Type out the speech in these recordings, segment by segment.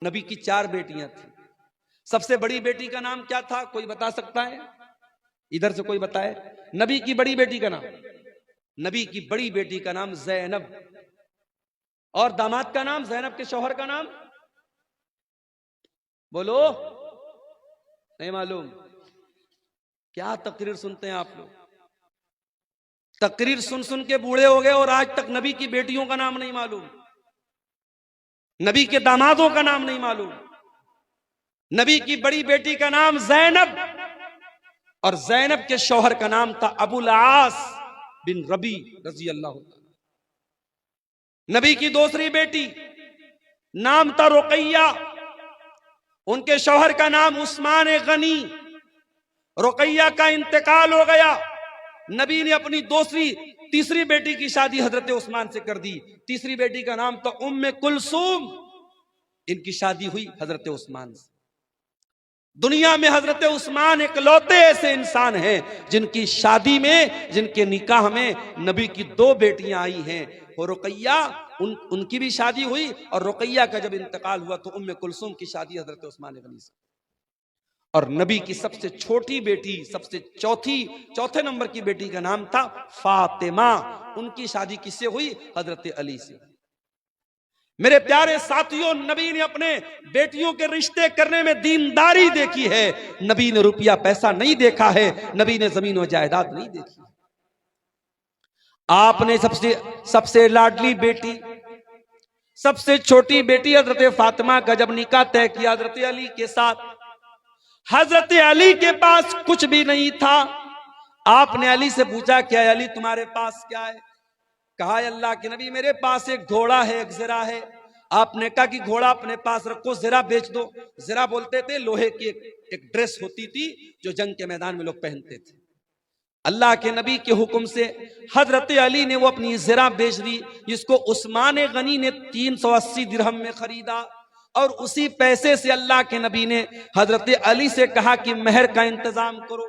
नबी की 4 बेटियां थी। सबसे बड़ी बेटी का नाम क्या था, कोई बता सकता है? इधर से कोई बताए नबी की बड़ी बेटी का नाम। नबी की बड़ी बेटी का नाम ज़ैनब, और दामाद का नाम, ज़ैनब के शौहर का नाम बोलो, नहीं मालूम? क्या तकरीर सुनते हैं आप लोग? तकरीर सुन सुन के बूढ़े हो गए और आज तक नबी की बेटियों का नाम नहीं मालूम, नबी के दामादों का नाम नहीं मालूम। नबी की बड़ी बेटी का नाम ज़ैनब, और ज़ैनब के शौहर का नाम था अबुल आस बिन रबी रजी अल्लाह। नबी की दूसरी बेटी नाम था रुकैया, उनके शौहर का नाम उस्मान गनी। रुकैया का इंतकाल हो गया, नबी ने अपनी तीसरी बेटी की शादी हजरत उस्मान से कर दी। तीसरी बेटी का नाम था उम्मे कुलसूम, इनकी शादी हुई हजरत उस्मान से। दुनिया में हजरत उस्मान इकलौते ऐसे इंसान हैं जिनकी शादी में, जिनके निकाह में नबी की 2 बेटियां आई हैं। और रुकैया, उनकी भी शादी हुई, और रुकैया का जब इंतकाल हुआ तो उम्मे कुलसूम की शादी हजरत उस्मान गनी से। और नबी की सबसे छोटी बेटी, चौथे नंबर की बेटी का नाम था फातिमा, उनकी शादी किससे हुई? हजरत अली से। मेरे प्यारे साथियों, नबी ने अपने बेटियों के रिश्ते करने में दीनदारी देखी है। नबी ने रुपया पैसा नहीं देखा है, नबी ने जमीन और जायदाद नहीं देखी। आपने सबसे लाडली बेटी, सबसे छोटी बेटी हजरत फातिमा का जब निकाह तय किया हजरत अली के साथ, हजरत अली के पास कुछ भी नहीं था। आपने अली से पूछा, क्या अली तुम्हारे पास क्या है? कहा, अल्लाह के नबी मेरे पास एक घोड़ा है, एक ज़रा है। आपने कहा कि घोड़ा अपने पास रखो, ज़रा बेच दो। ज़रा बोलते थे लोहे की एक ड्रेस होती थी जो जंग के मैदान में लोग पहनते थे। अल्लाह के नबी के हुक्म से हजरत अली ने वो अपनी ज़रा बेच दी, जिसको उस्मान गनी ने 380 दिरहम में खरीदा। और उसी पैसे से अल्लाह के नबी ने हजरत अली से कहा कि मेहर का इंतजाम करो,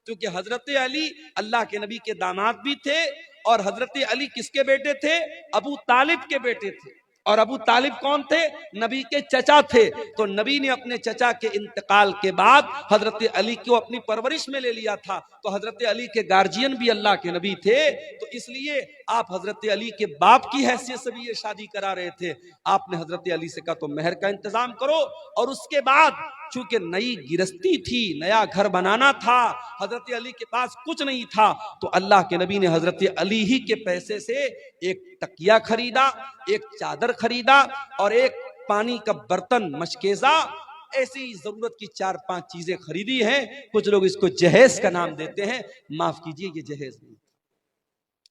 क्योंकि हजरत अली अल्लाह के नबी के दामाद भी थे, और हजरत अली किसके बेटे थे? अबू तालिब के बेटे थे। और अबू तालिब कौन थे? नबी के चचा थे। तो नबी ने अपने चचा के इंतकाल के बाद हजरत अली को अपनी परवरिश में ले लिया था। तो हजरत अली के गार्जियन भी अल्लाह के नबी थे, तो इसलिए आप हजरत अली के बाप की हैसियत से भी ये शादी करा रहे थे। आपने हजरत अली से कहा तो मेहर का इंतजाम करो। और उसके बाद चूंकि नई गिरस्ती थी, नया घर बनाना था, हजरत अली के पास कुछ नहीं था, तो अल्लाह के नबी ने हजरत अली ही के पैसे से एक तकिया खरीदा, एक चादर खरीदा, और एक पानी का बर्तन, मशकेजा, ऐसी जरूरत की 4-5 चीजें खरीदी हैं। कुछ लोग इसको जहेज का नाम देते हैं, माफ कीजिए ये जहेज नहीं,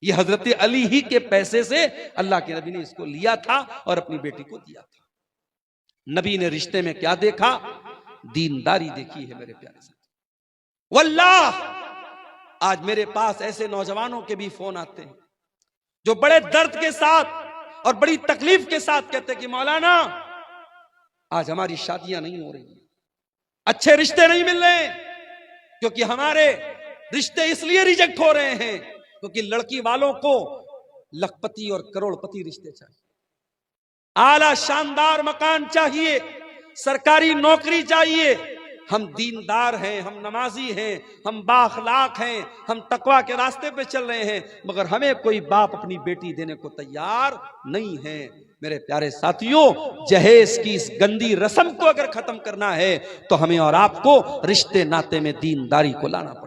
ये हजरत अली ही के पैसे से अल्लाह के नबी ने इसको लिया था और अपनी बेटी को दिया था। नबी ने रिश्ते में क्या देखा? दीनदारी देखी है मेरे प्यारे साथी। वल्लाह आज मेरे पास ऐसे नौजवानों के भी फोन आते हैं जो बड़े दर्द के साथ और बड़ी तकलीफ के साथ कहते हैं कि मौलाना आज हमारी शादियां नहीं हो रही, अच्छे रिश्ते नहीं मिल रहे, क्योंकि हमारे रिश्ते इसलिए रिजेक्ट हो रहे हैं क्योंकि लड़की वालों को लखपति और करोड़पति रिश्ते चाहिए, आला शानदार मकान चाहिए, सरकारी नौकरी चाहिए। हम दीनदार हैं, हम नमाजी हैं, हम बाखलाक हैं, हम तकवा के रास्ते पे चल रहे हैं, मगर हमें कोई बाप अपनी बेटी देने को तैयार नहीं है। मेरे प्यारे साथियों, जहेज की इस गंदी रस्म को अगर खत्म करना है तो हमें और आपको रिश्ते नाते में दीनदारी को लाना पड़ेगा।